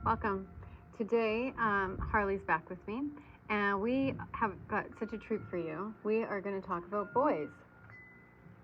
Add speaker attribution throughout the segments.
Speaker 1: Welcome. Today, Harleigh's back with me, and we have got such a treat for you. We are going to talk about boys,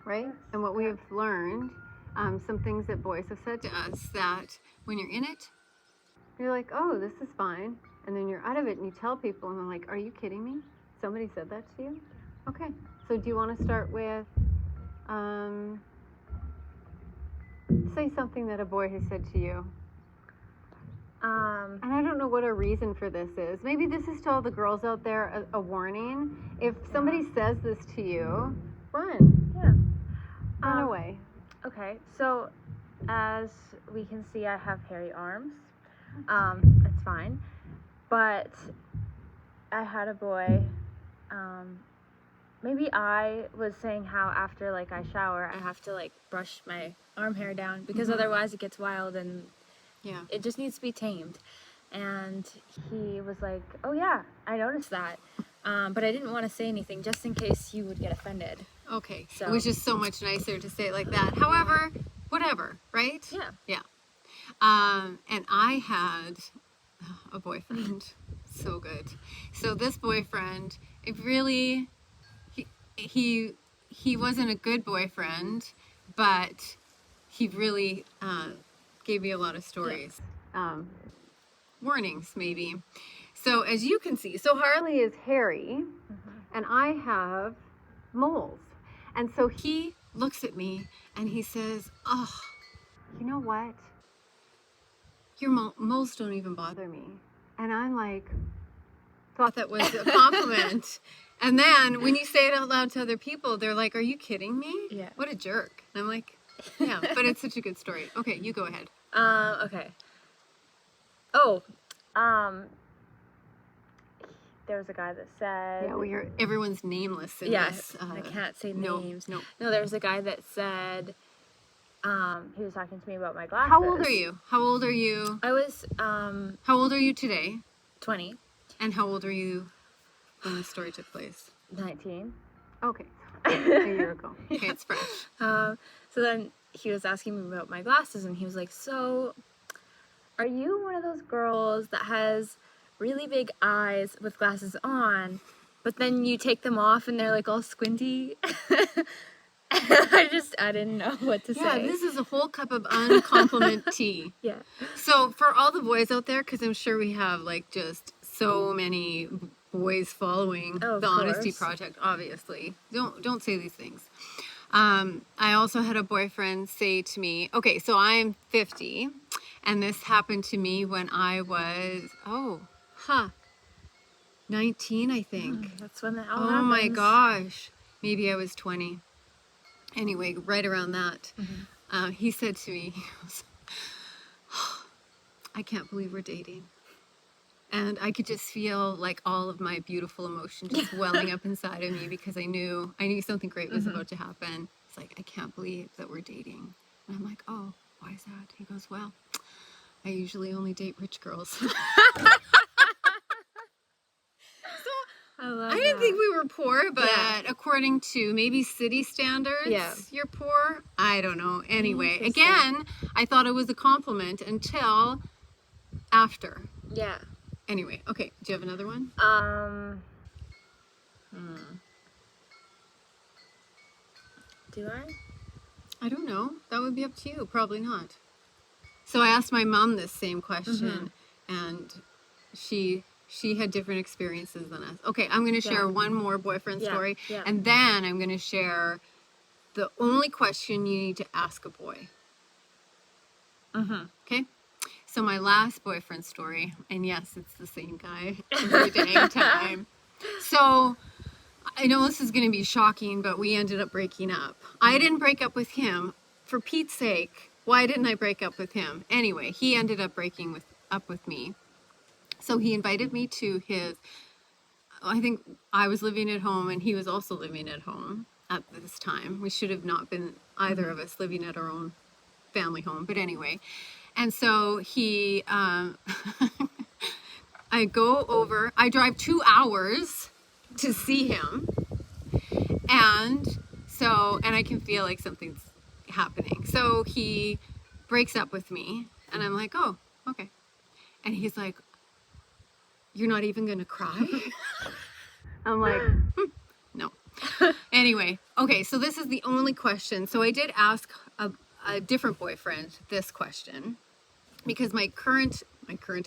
Speaker 1: right? Yes. And what we've learned, some things that boys have said to us that when you're in it, you're like, oh, this is fine. And then you're out of it and you tell people and they're like, are you kidding me? Somebody said that to you? Okay. So do you want to start with, say something that a boy has said to you? And I don't know what a reason for this is. Maybe this is to all the girls out there a warning. If somebody says this to you, run.
Speaker 2: Yeah.
Speaker 1: Run away.
Speaker 2: Okay, so as we can see, I have hairy arms. It's fine. But I had a boy, maybe I was saying how after like I shower, I have to like brush my arm hair down because otherwise it gets wild and
Speaker 1: yeah,
Speaker 2: it just needs to be tamed. And he was like, oh yeah, I noticed that. But I didn't want to say anything just in case you would get offended.
Speaker 1: Okay.
Speaker 2: So
Speaker 1: it was just so much nicer to say it like that. However, whatever, right?
Speaker 2: Yeah.
Speaker 1: Yeah. And I had a boyfriend. So good. So this boyfriend, it really, he wasn't a good boyfriend, but he really gave me a lot of stories.
Speaker 2: Yeah.
Speaker 1: Warnings, maybe. So as you can see, so Harleigh is hairy, and I have moles. And so he looks at me and he says, oh, you know what? Your moles don't even bother me. And I'm like, thought that was a compliment. And then when you say it out loud to other people, they're like, are you kidding me?
Speaker 2: Yeah.
Speaker 1: What a jerk. And I'm like, yeah, but it's such a good story. Okay, you go ahead.
Speaker 2: Okay. Oh, there was a guy that said...
Speaker 1: Yeah, well, everyone's nameless in this.
Speaker 2: I can't say names.
Speaker 1: No.
Speaker 2: No, there was a guy that said... he was talking to me about my glasses.
Speaker 1: How old are you? How old are you?
Speaker 2: I was,
Speaker 1: How old are you today?
Speaker 2: 20.
Speaker 1: And how old are you when the story took place?
Speaker 2: 19.
Speaker 1: Okay. A year ago. Okay, it's fresh.
Speaker 2: So then he was asking me about my glasses, and he was like, so, are you one of those girls that has really big eyes with glasses on, but then you take them off and they're like all squinty? I didn't know what to say.
Speaker 1: Yeah, this is a whole cup of uncompliment tea.
Speaker 2: Yeah.
Speaker 1: So for all the boys out there, because I'm sure we have like just so many boys following the Honesty Project, obviously. Don't say these things. I also had a boyfriend say to me, okay, so I'm 50, and this happened to me when I was, 19, I think.
Speaker 2: That's when the hell
Speaker 1: Oh
Speaker 2: happens.
Speaker 1: my gosh. Maybe I was 20. Anyway, right around that, he said to me, he goes, I can't believe we're dating. And I could just feel like all of my beautiful emotion just welling up inside of me because I knew something great was about to happen. It's like, I can't believe that we're dating. And I'm like, oh, why is that? He goes, well, I usually only date rich girls. I didn't think we were poor, but according to maybe city standards, you're poor. I don't know. Anyway, again, I thought it was a compliment until after.
Speaker 2: Yeah.
Speaker 1: Anyway, okay. Do you have another one?
Speaker 2: Do I?
Speaker 1: I don't know. That would be up to you. Probably not. So I asked my mom this same question, and she had different experiences than us. Okay, I'm going to share one more boyfriend story, and then I'm going to share the only question you need to ask a boy. Okay? So my last boyfriend story, and yes, it's the same guy every dang time. So I know this is going to be shocking, but we ended up breaking up. I didn't break up with him. For Pete's sake, why didn't I break up with him? Anyway, he ended up breaking up with me. So he invited me to I think I was living at home and he was also living at home at this time. We should have not been either of us living at our own family home. But anyway, and so I go over, I drive 2 hours to see him. And I can feel like something's happening. So he breaks up with me and I'm like, oh, okay. And he's like, you're not even going to cry? I'm like, no. Anyway, okay, so this is the only question. So I did ask a different boyfriend this question because my current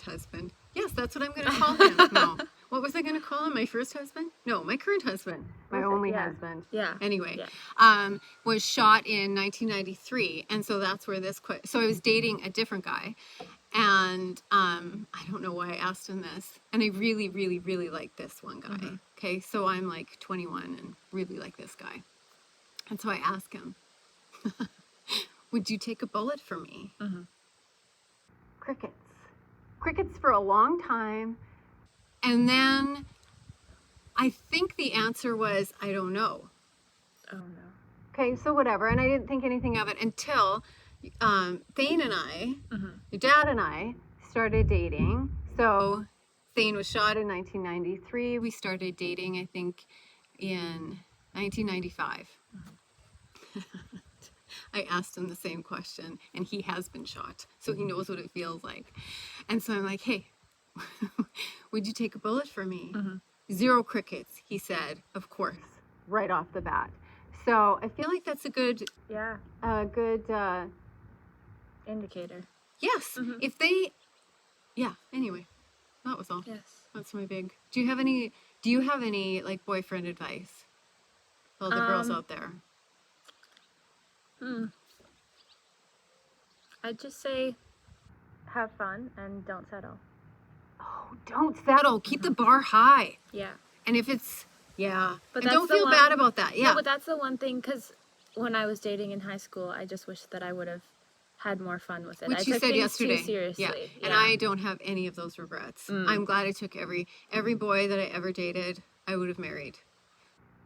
Speaker 1: husband, yes, that's what I'm going to call him. No. What was I going to call him? My first husband? No, my current husband. My only husband.
Speaker 2: Yeah.
Speaker 1: Anyway,
Speaker 2: Yeah.
Speaker 1: Was shot in 1993. And so that's where so I was dating a different guy. And I don't know why I asked him this. And I really, really, really like this one guy. Mm-hmm. Okay, so I'm like 21 and really like this guy. And so I asked him, would you take a bullet for me? Mm-hmm. Crickets. Crickets for a long time. And then I think the answer was, I don't know.
Speaker 2: Oh, no.
Speaker 1: Okay, so whatever. And I didn't think anything of it until Thane and I, your dad and I, started dating. So Thane was shot in 1993. We started dating, I think, in 1995. I asked him the same question, and he has been shot, so he knows what it feels like. And so I'm like, hey, would you take a bullet for me? Mm-hmm. 0 crickets, he said, of course, right off the bat. So I feel like that's a good,
Speaker 2: indicator.
Speaker 1: Yes. Mm-hmm. Anyway, that was all.
Speaker 2: Yes.
Speaker 1: That's my big. Do you have any like boyfriend advice? All the girls out there.
Speaker 2: I'd just say have fun and don't settle.
Speaker 1: Oh, don't settle. Keep the bar high.
Speaker 2: Yeah.
Speaker 1: And if it's,
Speaker 2: but
Speaker 1: and don't feel bad about that. Yeah.
Speaker 2: No, but that's the one thing, because when I was dating in high school, I just wish that I would have had more fun with it.
Speaker 1: Which
Speaker 2: I
Speaker 1: you
Speaker 2: took
Speaker 1: said
Speaker 2: things
Speaker 1: yesterday.
Speaker 2: Too seriously.
Speaker 1: Yeah. And I don't have any of those regrets. I'm glad I took every boy that I ever dated, I would have married.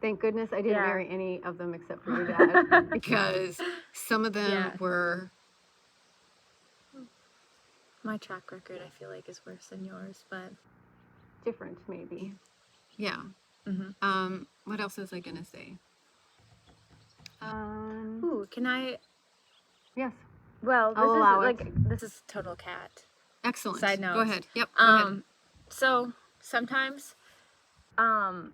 Speaker 1: Thank goodness I didn't marry any of them except for your dad, because some of them were...
Speaker 2: My track record, I feel like, is worse than yours, but...
Speaker 1: Different, maybe. Yeah. Mm-hmm. What else was I going to say?
Speaker 2: Ooh, can I...
Speaker 1: Yes.
Speaker 2: Well, this is total cat.
Speaker 1: Excellent.
Speaker 2: Side note.
Speaker 1: Go ahead. Yep. Go ahead.
Speaker 2: So sometimes, I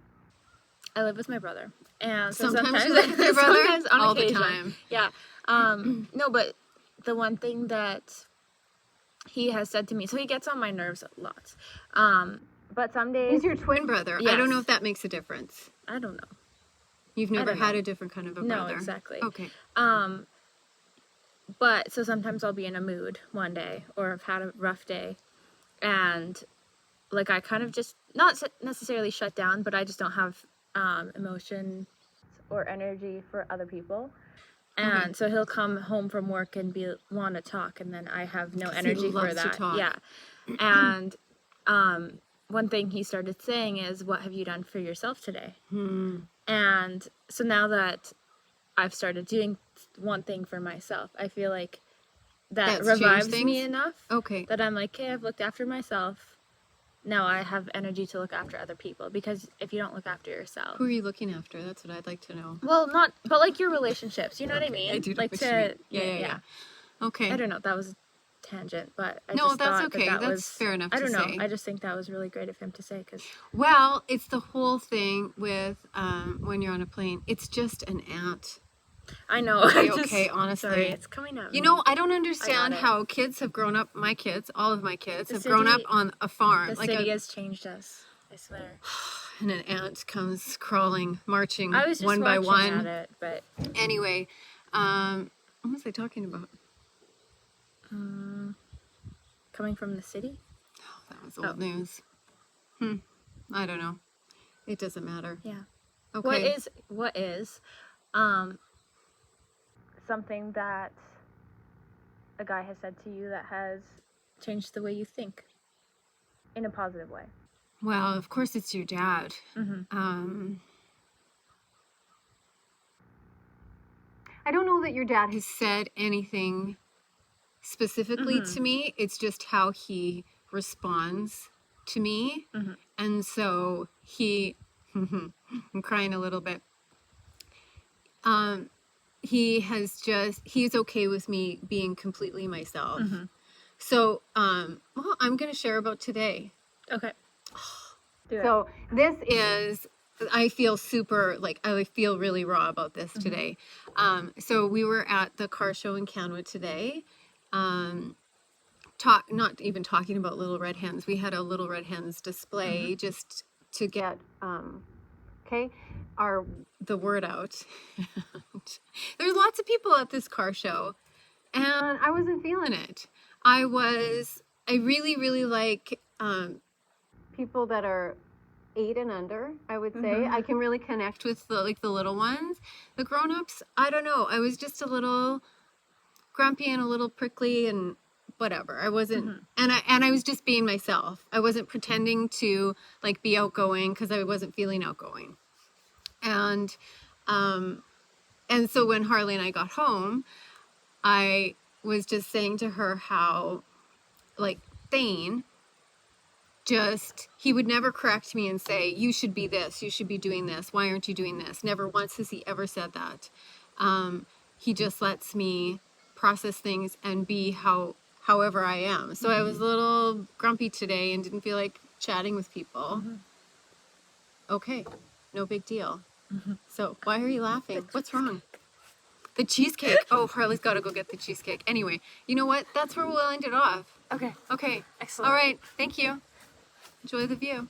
Speaker 2: live with my brother, and so sometimes
Speaker 1: you live with your brother.
Speaker 2: Sometimes on
Speaker 1: all
Speaker 2: occasion.
Speaker 1: the time.
Speaker 2: Yeah. No, but the one thing that he has said to me, so he gets on my nerves a lot. But some days
Speaker 1: he's your twin brother.
Speaker 2: Yes.
Speaker 1: I don't know if that makes a difference.
Speaker 2: I don't know.
Speaker 1: You've never had a different kind of a brother.
Speaker 2: No, exactly.
Speaker 1: Okay.
Speaker 2: But so sometimes I'll be in a mood one day, or I've had a rough day, and like I kind of just not necessarily shut down, but I just don't have emotion or energy for other people. And so he'll come home from work and want to talk, and then I have no energy for that. Yeah. And one thing he started saying is, "What have you done for yourself today?" And so now that I've started doing one thing for myself, I feel like that revives me enough.
Speaker 1: Okay.
Speaker 2: That I'm like, okay, I've looked after myself. Now I have energy to look after other people, because if you don't look after yourself...
Speaker 1: Who are you looking after? That's what I'd like to know.
Speaker 2: Well, but like your relationships, you know what I mean?
Speaker 1: I do
Speaker 2: like
Speaker 1: what you mean. Yeah. Okay.
Speaker 2: I don't know, that was a tangent, but I
Speaker 1: no,
Speaker 2: just
Speaker 1: that's
Speaker 2: thought
Speaker 1: okay.
Speaker 2: that's
Speaker 1: was fair enough to say.
Speaker 2: I don't know, I just think that was really great of him to say, because...
Speaker 1: Well, it's the whole thing with when you're on a plane. It's just an ant.
Speaker 2: I know.
Speaker 1: Okay, honestly.
Speaker 2: Sorry, it's coming out.
Speaker 1: You know, I don't understand how kids have grown up. My kids, all of my kids, have grown up on a farm.
Speaker 2: The city has changed us, I swear.
Speaker 1: And an ant comes crawling, marching
Speaker 2: I was just
Speaker 1: one by one.
Speaker 2: At it, but
Speaker 1: anyway, what was I talking about?
Speaker 2: Coming from the city?
Speaker 1: Oh, that was old news. I don't know. It doesn't matter.
Speaker 2: Yeah.
Speaker 1: Okay.
Speaker 2: What is something that a guy has said to you that has changed the way you think in a positive way?
Speaker 1: Well, of course it's your dad. I don't know that your dad has said anything specifically to me. It's just how he responds to me. And so I'm crying a little bit. He's okay with me being completely myself. So, well, I'm going to share about today.
Speaker 2: Okay. Do it.
Speaker 1: So this is, I feel super, like, I feel really raw about this today. So we were at the car show in Canada today. Not even talking about Little Red Hens. We had a Little Red Hens display just to get, the word out. There's lots of people at this car show, and I wasn't feeling it. I really, really like people that are 8 and under, I would say. I can really connect with the little ones. The grown-ups, I don't know. I was just a little grumpy and a little prickly and whatever. I wasn't, and I was just being myself. I wasn't pretending to like be outgoing because I wasn't feeling outgoing. And so when Harleigh and I got home, I was just saying to her how, like, Thane, he would never correct me and say, you should be this, you should be doing this, why aren't you doing this? Never once has he ever said that. He just lets me process things and be however I am. So I was a little grumpy today and didn't feel like chatting with people. Okay, no big deal. So why are you laughing? What's wrong? The cheesecake. Oh, Harleigh's got to go get the cheesecake. Anyway, you know what? That's where we'll end it off.
Speaker 2: Okay.
Speaker 1: Okay.
Speaker 2: Excellent.
Speaker 1: All right. Thank you. Enjoy the view.